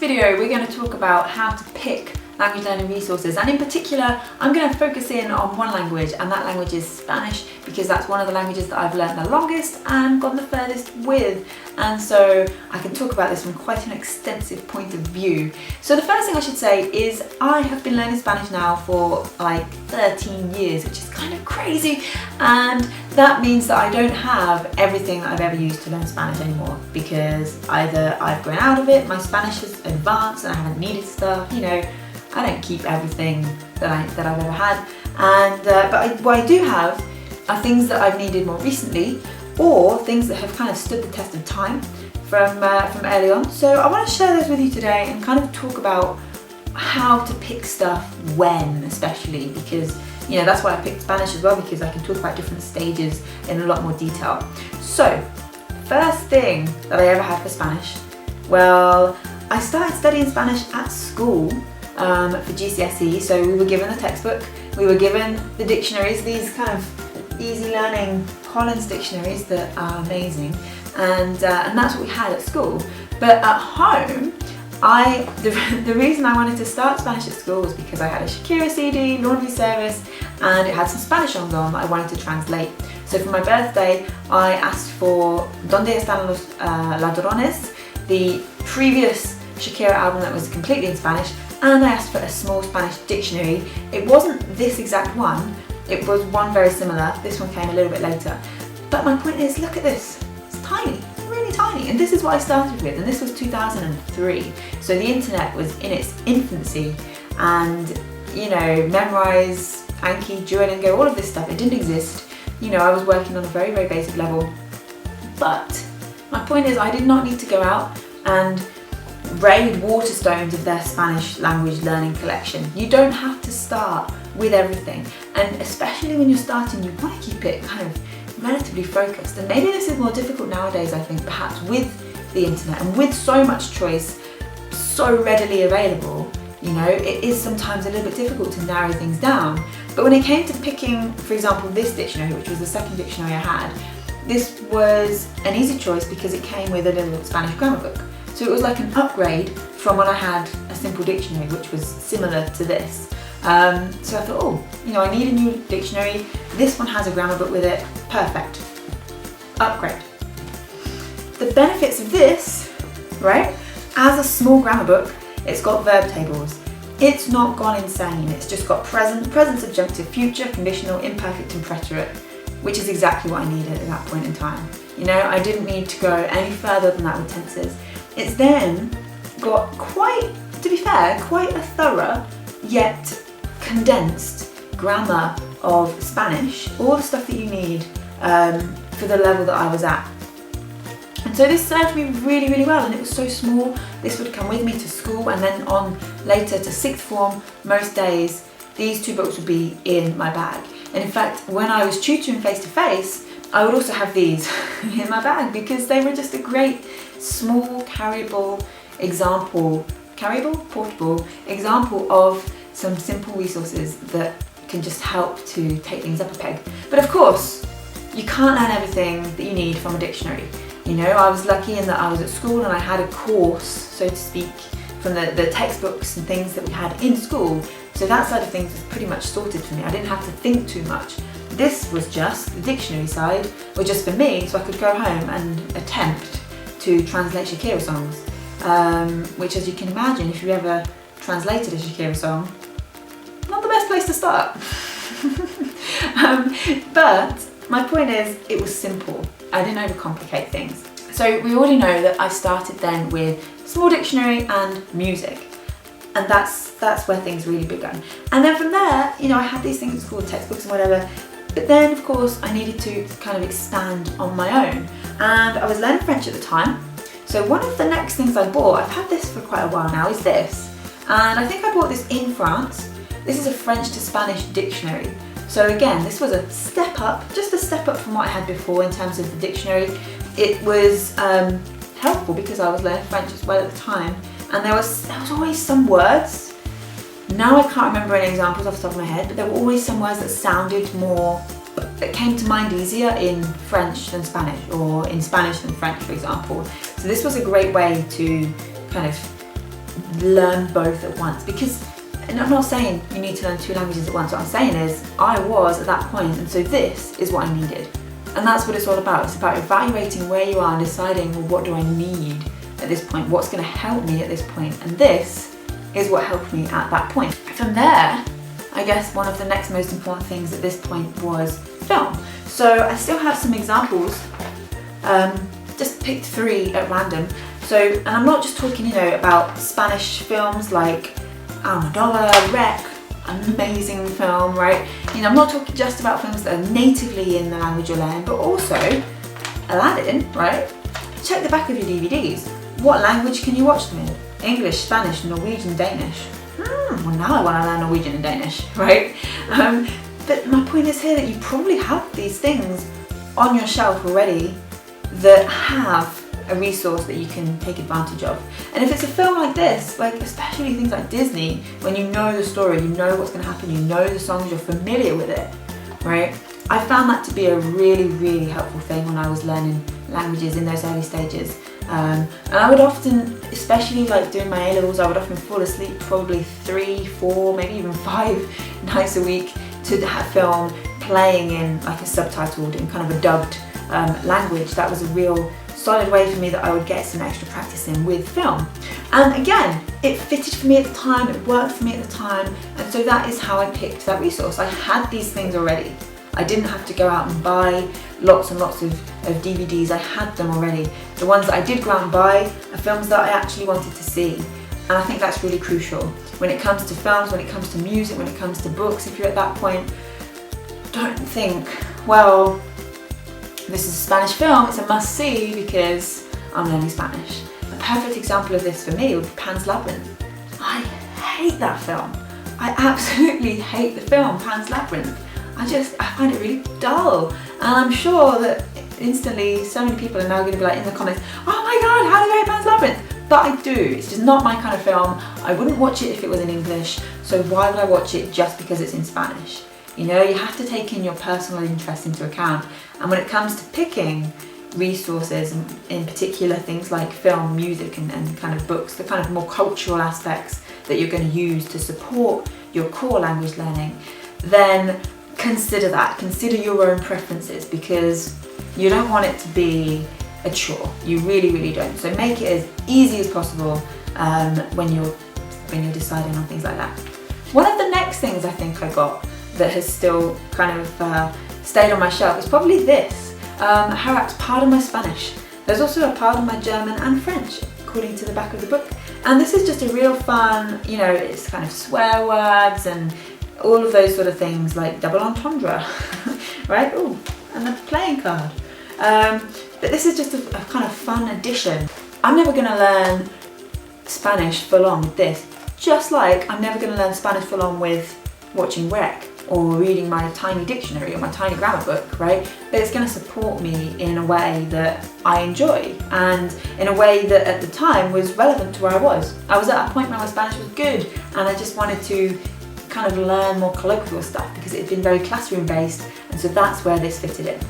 video we're going to talk about how to pick language learning resources, and in particular I'm going to focus in on one language, and that language is Spanish, because that's one of the languages that I've learned the longest and gone the furthest with, and so I can talk about this from quite an extensive point of view. So the first thing I should say is I have been learning Spanish now for like 13 years, which is kind of crazy, and that means that I don't have everything that I've ever used to learn Spanish anymore, because either I've grown out of it, my Spanish has advanced and I haven't needed stuff, you know, I don't keep everything that I've ever had, and but what I do have are things that I've needed more recently, or things that have kind of stood the test of time from early on. So I want to share those with you today and kind of talk about how to pick stuff when, especially because, you know, that's why I picked Spanish as well, because I can talk about different stages in a lot more detail. So first thing that I ever had for Spanish, well, I started studying Spanish at school for GCSE, so we were given the textbook, we were given the dictionaries, these kind of easy learning Collins dictionaries that are amazing, and that's what we had at school. But at home, the reason I wanted to start Spanish at school was because I had a Shakira CD, laundry service, and it had some Spanish songs on that I wanted to translate. So for my birthday, I asked for Donde Están los Ladrones, the previous Shakira album that was completely in Spanish, and I asked for a small Spanish dictionary. It wasn't this exact one, it was one very similar. This one came a little bit later. But my point is, look at this, it's tiny, really tiny, and this is what I started with, and this was 2003. So the internet was in its infancy, and you know, memorize, Anki, Duolingo, all of this stuff, it didn't exist. You know, I was working on a very, very basic level. But my point is, I did not need to go out and raid Waterstones of their Spanish language learning collection. You don't have to start with everything, and especially when you're starting, you want to keep it kind of relatively focused. And maybe this is more difficult nowadays, I think, perhaps with the internet and with so much choice so readily available. You know, it is sometimes a little bit difficult to narrow things down. But when it came to picking, for example, this dictionary, which was the second dictionary I had, this was an easy choice because it came with a little Spanish grammar book. So it was like an upgrade from when I had a simple dictionary, which was similar to this. So I thought, oh, you know, I need a new dictionary. This one has a grammar book with it. Perfect. Upgrade. The benefits of this, right? As a small grammar book, it's got verb tables. It's not gone insane. It's just got present, present subjunctive, future, conditional, imperfect, and preterite, which is exactly what I needed at that point in time. You know, I didn't need to go any further than that with tenses. It's then got quite, to be fair, quite a thorough yet condensed grammar of Spanish, all the stuff that you need for the level that I was at. And so this served me really, really well, and it was so small. This would come with me to school, and then on later to sixth form, most days, these two books would be in my bag. And in fact, when I was tutoring face-to-face, I would also have these in my bag because they were just a great small carryable example, portable example of some simple resources that can just help to take things up a peg. But of course, you can't learn everything that you need from a dictionary. You know, I was lucky in that I was at school and I had a course, so to speak, from the textbooks and things that we had in school. So that side of things was pretty much sorted for me. I didn't have to think too much. This was just, the dictionary side was just for me, so I could go home and attempt to translate Shakira songs, which, as you can imagine, if you ever translated a Shakira song, not the best place to start. But my point is, it was simple. I didn't overcomplicate things. So we already know that I started then with small dictionary and music, and that's where things really began. And then from there, you know, I had these things called textbooks and whatever, but then of course I needed to kind of expand on my own, and I was learning French at the time. So one of the next things I bought, I've had this for quite a while now, is this, and I think I bought this in France. This is a French to Spanish dictionary. So again, this was a step up, just a step up from what I had before in terms of the dictionary. It was helpful because I was learning French as well at the time, and there was always some words. Now I can't remember any examples off the top of my head, but there were always some words that sounded more, that came to mind easier in French than Spanish, or in Spanish than French, for example. So this was a great way to kind of learn both at once, because, and I'm not saying you need to learn 2 languages at once. What I'm saying is I was at that point, and so this is what I needed. And that's what it's all about. It's about evaluating where you are and deciding, well, what do I need at this point? What's going to help me at this point? And this is what helped me at that point. From there, I guess one of the next most important things at this point was film. So I still have some examples, just picked 3 at random. So, and I'm not just talking, about Spanish films like Almodovar, Rec, amazing film, right? I'm not talking just about films that are natively in the language you're learning, but also Aladdin, right? Check the back of your DVDs. What language can you watch them in? English, Spanish, Norwegian, Danish. Well, now I want to learn Norwegian and Danish, right? But my point is here that you probably have these things on your shelf already that have a resource that you can take advantage of. And if it's a film like this, like especially things like Disney, when you know the story, you know what's going to happen, you know the songs, you're familiar with it, right? I found that to be a really, really helpful thing when I was learning languages in those early stages. And I would often, especially like doing my A-levels, I would often fall asleep probably 3, 4, maybe even 5 nights a week to have film playing in like a subtitled and kind of a dubbed language. That was a real solid way for me that I would get some extra practice in with film. And again, it fitted for me at the time, it worked for me at the time, and so that is how I picked that resource. I had these things already. I didn't have to go out and buy lots and lots of DVDs, I had them already. The ones that I did go out and buy are films that I actually wanted to see. And I think that's really crucial. When it comes to films, when it comes to music, when it comes to books, if you're at that point, don't think, well, this is a Spanish film, it's a must-see because I'm learning Spanish. A perfect example of this for me would be Pan's Labyrinth. I hate that film. I absolutely hate the film Pan's Labyrinth. I find it really dull. And I'm sure that instantly so many people are now going to be like in the comments, oh my god, how do you hate Pan's Labyrinth? But I do. It's just not my kind of film. I wouldn't watch it if it was in English, so why would I watch it just because it's in Spanish? You have to take in your personal interest into account. And when it comes to picking resources, and in particular things like film, music and kind of books, the kind of more cultural aspects that you're going to use to support your core language learning, then consider that. Consider your own preferences, because you don't want it to be a chore. You really, really don't. So make it as easy as possible when you're deciding on things like that. One of the next things I think I got that has still kind of stayed on my shelf is probably this. How it's part of my Spanish. There's also a part of my German and French, according to the back of the book. And this is just a real fun, it's kind of swear words and all of those sort of things like double entendre, right? Oh, and the playing card. But this is just a kind of fun addition. I'm never going to learn Spanish full on with this, just like I'm never going to learn Spanish full on with watching Rec or reading my tiny dictionary or my tiny grammar book, right? But it's going to support me in a way that I enjoy and in a way that at the time was relevant to where I was. I was at a point where my Spanish was good and I just wanted to kind of learn more colloquial stuff because it had been very classroom based, and so that's where this fitted in.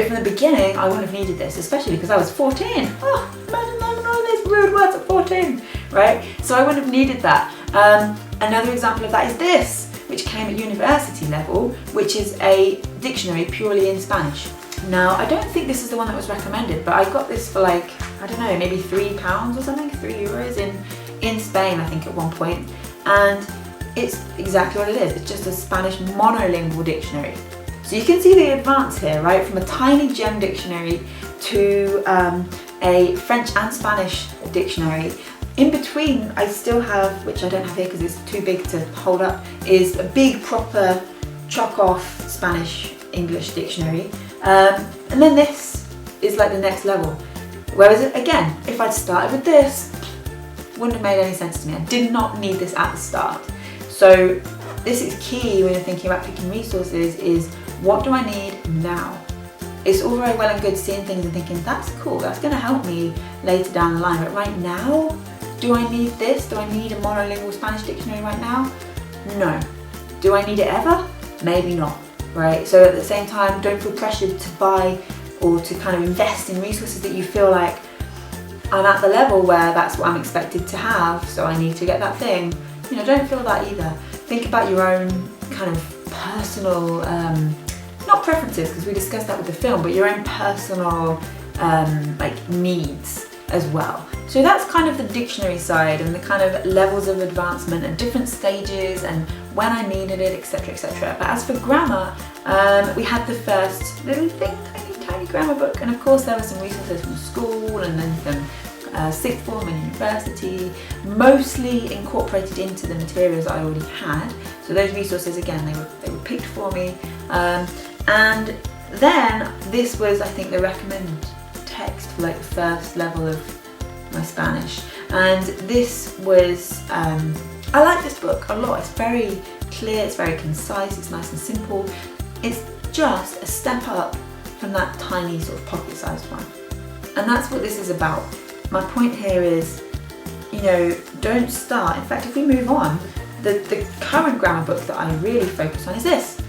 From the beginning I wouldn't have needed this, especially because I was 14. Oh, imagine learning all these rude words at 14, right? So I wouldn't have needed that. Another example of that is this, which came at university level, which is a dictionary purely in Spanish. Now, I don't think this is the one that was recommended, but I got this for like, I don't know, maybe £3 or something, €3 in Spain, I think at one point. And it's exactly what it is. It's just a Spanish monolingual dictionary. So you can see the advance here, right? From a tiny gem dictionary to a French and Spanish dictionary. In between, I still have, which I don't have here because it's too big to hold up, is a big proper chock-off Spanish-English dictionary. And then this is like the next level. Whereas, again, if I'd started with this, wouldn't have made any sense to me. I did not need this at the start. So this is key when you're thinking about picking resources, is what do I need now? It's all very well and good seeing things and thinking, that's cool, that's going to help me later down the line, but right now, do I need this? Do I need a monolingual Spanish dictionary right now? No. Do I need it ever? Maybe not, right? So at the same time, don't feel pressured to buy or to kind of invest in resources that you feel like, I'm at the level where that's what I'm expected to have, so I need to get that thing. You know, don't feel that either. Think about your own kind of personal, not preferences, because we discussed that with the film, but your own personal like needs as well. So that's kind of the dictionary side and the kind of levels of advancement and different stages and when I needed it, etc, etc. But as for grammar, we had the first little thing, tiny grammar book, and of course there were some resources from school and then from sixth form and university, mostly incorporated into the materials I already had. So those resources, again, they were picked for me. And then this was, I think, the recommended text for like the first level of my Spanish. And this was, I like this book a lot. It's very clear, it's very concise, it's nice and simple. It's just a step up from that tiny sort of pocket-sized one. And that's what this is about. My point here is, you know, don't start. In fact, if we move on, the current grammar book that I really focus on is this.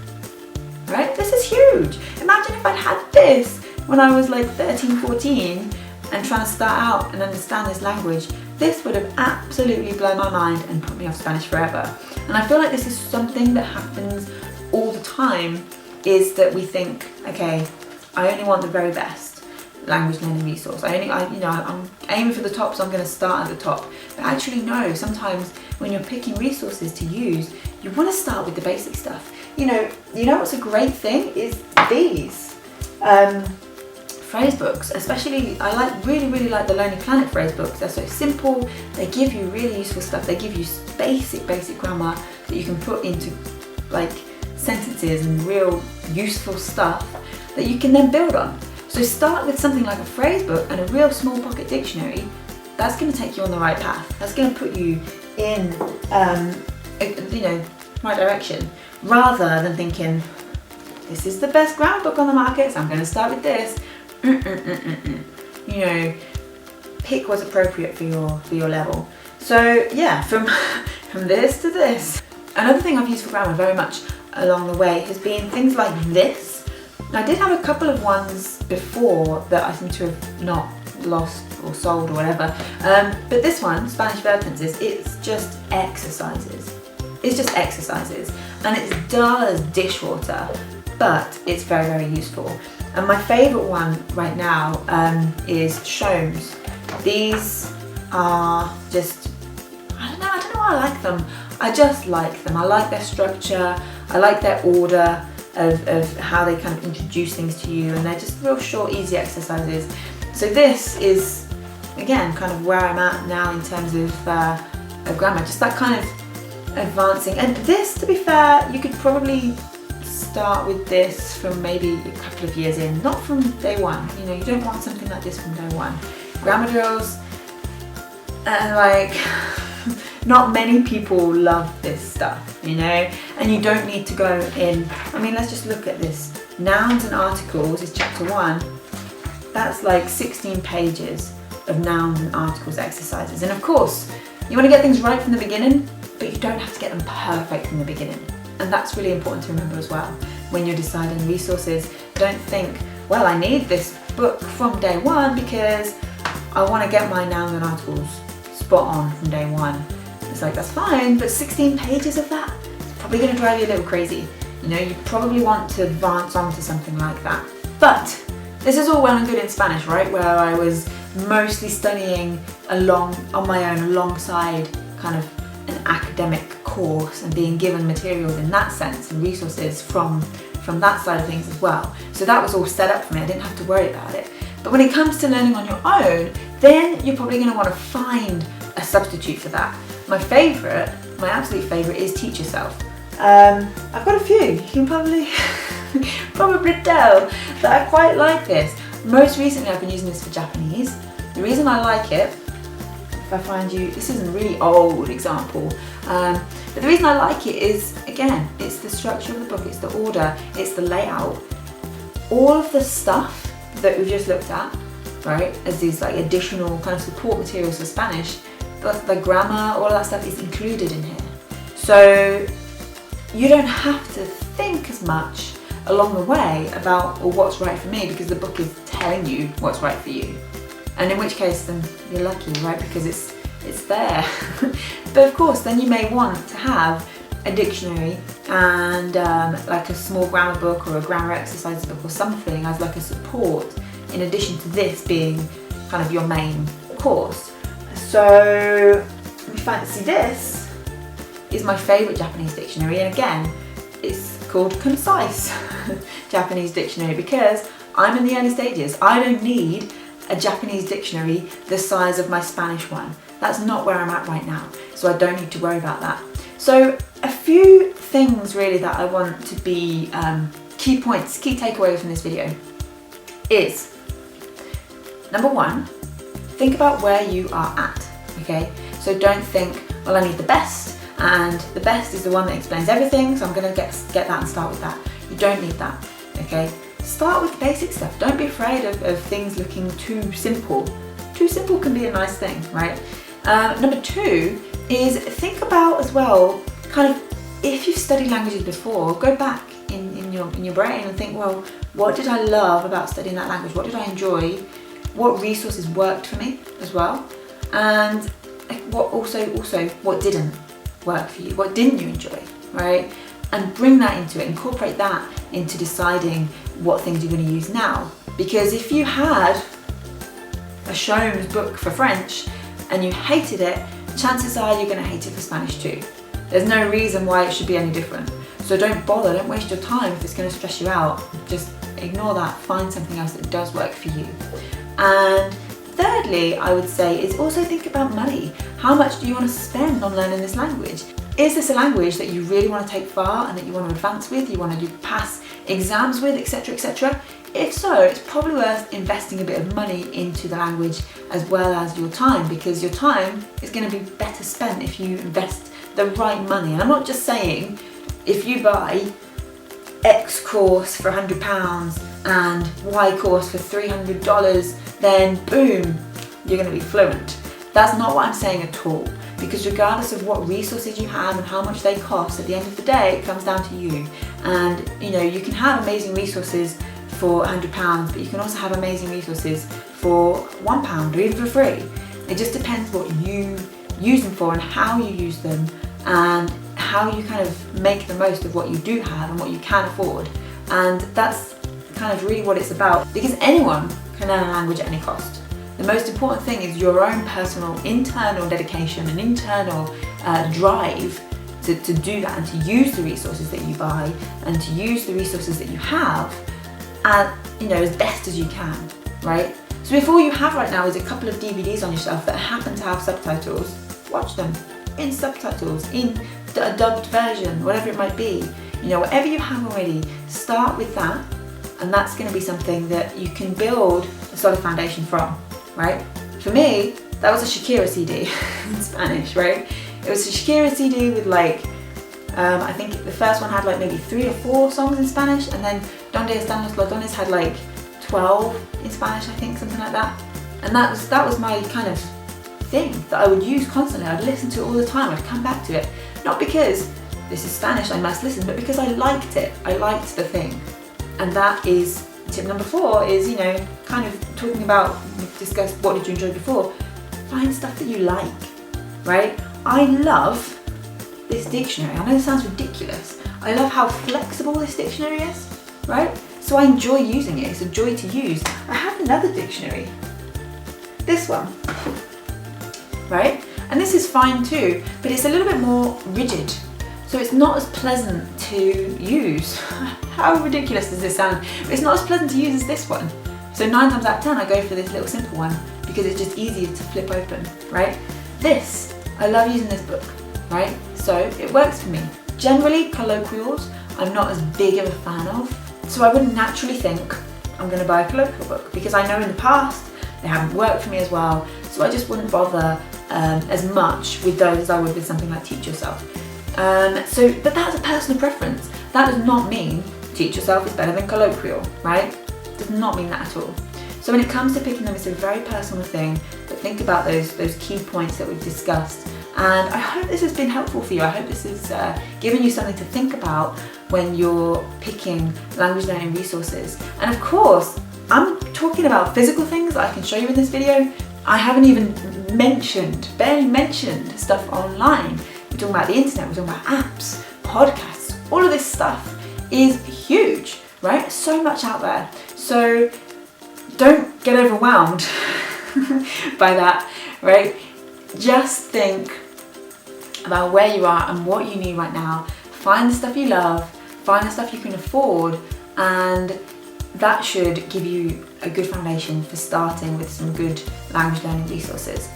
Right? This is huge. Imagine if I'd had this when I was like 13, 14 and trying to start out and understand this language. This would have absolutely blown my mind and put me off Spanish forever. And I feel like this is something that happens all the time, is that we think, okay, I only want the very best language learning resource. I'm aiming for the top, so I'm going to start at the top. But actually no, sometimes when you're picking resources to use, you want to start with the basic stuff. You know what's a great thing is these phrase books. Especially, I really like the Lonely Planet phrase books. They're so simple. They give you really useful stuff. They give you basic grammar that you can put into like sentences and real useful stuff that you can then build on. So start with something like a phrase book and a real small pocket dictionary. That's going to take you on the right path. That's going to put you in, right direction, rather than thinking, this is the best grammar book on the market, so I'm going to start with this. You know, pick what's appropriate for your level. So yeah, from this to this. Another thing I've used for grammar very much along the way has been things like this. I did have a couple of ones before that I seem to have not lost or sold or whatever, but this one, Spanish verb tenses, it's just exercises. It's just exercises, and it's dull as dishwater, but it's very useful. And my favourite one right now is Shomes. These are just, I don't know why I like them. I just like them. I like their structure, I like their order of how they kind of introduce things to you, and they're just real short, easy exercises. So this is, again, kind of where I'm at now in terms of grammar, just that kind of advancing. And this, to be fair, you could probably start with this from maybe a couple of years in, not from day one. You know, you don't want something like this from day one. Grammar drills, like, not many people love this stuff, you know, and you don't need to go in. I mean, let's just look at this. Nouns and articles is chapter 1. That's like 16 pages of nouns and articles exercises. And of course, you want to get things right from the beginning, but you don't have to get them perfect from the beginning. And that's really important to remember as well. When you're deciding resources, don't think, well, I need this book from day one because I want to get my nouns and articles spot on from day one. It's like, that's fine, but 16 pages of that is probably going to drive you a little crazy. You know, you probably want to advance on to something like that. But this is all well and good in Spanish, right? Where I was mostly studying on my own alongside kind of an academic course and being given materials in that sense and resources from that side of things as well. So that was all set up for me. I didn't have to worry about it. But when it comes to learning on your own, then you're probably going to want to find a substitute for that. My absolute favourite is Teach Yourself. I've got a few. You can probably tell that I quite like this. Most recently I've been using this for Japanese. The reason I like it, if I find you, this is a really old example, but the reason I like it is, again, it's the structure of the book, it's the order, it's the layout. All of the stuff that we've just looked at, right, as these like additional kind of support materials for Spanish, the grammar, all of that stuff is included in here. So you don't have to think as much along the way about, well, what's right for me, because the book is telling you what's right for you. And in which case then you're lucky, right? Because it's there. But of course, then you may want to have a dictionary and like a small grammar book or a grammar exercise book or something as like a support, in addition to this being kind of your main course. So we fancy this is my favourite Japanese dictionary, and again, it's called Concise Japanese Dictionary because I'm in the early stages. I don't need a Japanese dictionary the size of my Spanish one. That's not where I'm at right now, so I don't need to worry about that. So a few things really that I want to be key points, key takeaway from this video is, number one, think about where you are at, okay? So don't think, well, I need the best, and the best is the one that explains everything, so I'm gonna get that and start with that. You don't need that, okay? Start with the basic stuff. Don't be afraid of things looking too simple. Too simple can be a nice thing, right? Number two is think about as well, kind of, if you've studied languages before, go back in your brain and think, well, what did I love about studying that language? What did I enjoy? What resources worked for me as well? And what also what didn't work for you? What didn't you enjoy, right? And bring that into it, incorporate that into deciding what things you're going to use now. Because if you had a Shomes book for French and you hated it, chances are you're going to hate it for Spanish too. There's no reason why it should be any different. So don't bother, don't waste your time if it's going to stress you out. Just ignore that, find something else that does work for you. And thirdly, I would say is also think about money. How much do you want to spend on learning this language? Is this a language that you really want to take far and that you want to advance with, you want to pass exams with, etc., etc.? If so, it's probably worth investing a bit of money into the language as well as your time, because your time is going to be better spent if you invest the right money. And I'm not just saying if you buy X course for £100 and Y course for $300, then boom, you're going to be fluent. That's not what I'm saying at all, because regardless of what resources you have and how much they cost, at the end of the day, it comes down to you. And you know, you can have amazing resources for £100, but you can also have amazing resources for £1 or even for free. It just depends what you use them for and how you use them and how you kind of make the most of what you do have and what you can afford. And that's kind of really what it's about, because anyone can learn a language at any cost. The most important thing is your own personal internal dedication and internal drive to do that and to use the resources that you buy and to use the resources that you have as best as you can, right? So if all you have right now is a couple of DVDs on your shelf that happen to have subtitles, watch them in subtitles, in a dubbed version, whatever it might be. You know, whatever you have already, start with that, and that's going to be something that you can build a solid foundation from, right? For me, that was a Shakira CD in Spanish, right? It was a Shakira CD with I think the first one had maybe 3 or 4 songs in Spanish, and then Donde Están los Ladrones had 12 in Spanish, I think, something like that. And that was my kind of thing that I would use constantly. I'd listen to it all the time, I'd come back to it. Not because this is Spanish, I must listen, but because I liked it. I liked the thing. And that is tip number 4 is, kind of talking about, we've discussed what did you enjoy before. Find stuff that you like, right? I love this dictionary. I know this sounds ridiculous. I love how flexible this dictionary is, right? So I enjoy using it. It's a joy to use. I have another dictionary. This one, right? And this is fine too, but it's a little bit more rigid. So it's not as pleasant to use. How ridiculous does this sound? It's not as pleasant to use as this one. So 9 times out of 10, I go for this little simple one because it's just easier to flip open, right? I love using this book, right? So it works for me. Generally, colloquials, I'm not as big of a fan of. So I wouldn't naturally think I'm going to buy a colloquial book because I know in the past they haven't worked for me as well. So I just wouldn't bother as much with those as I would with something like Teach Yourself. But that's a personal preference. That does not mean Teach Yourself is better than colloquial, right? It does not mean that at all. So when it comes to picking them, it's a very personal thing, but think about those key points that we've discussed. And I hope this has been helpful for you. I hope this has given you something to think about when you're picking language learning resources. And of course, I'm talking about physical things that I can show you in this video, I haven't even barely mentioned stuff online. We're talking about the internet, we're talking about apps, podcasts, all of this stuff is huge, right? So much out there. So don't get overwhelmed by that, right? Just think about where you are and what you need right now. Find the stuff you love, find the stuff you can afford, and that should give you a good foundation for starting with some good language learning resources.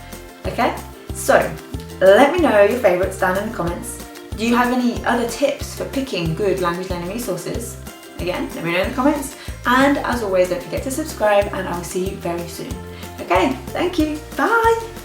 Okay? So let me know your favourites down in the comments. Do you have any other tips for picking good language learning resources? Again, let me know in the comments. And as always, don't forget to subscribe, and I'll see you very soon. Okay, thank you. Bye.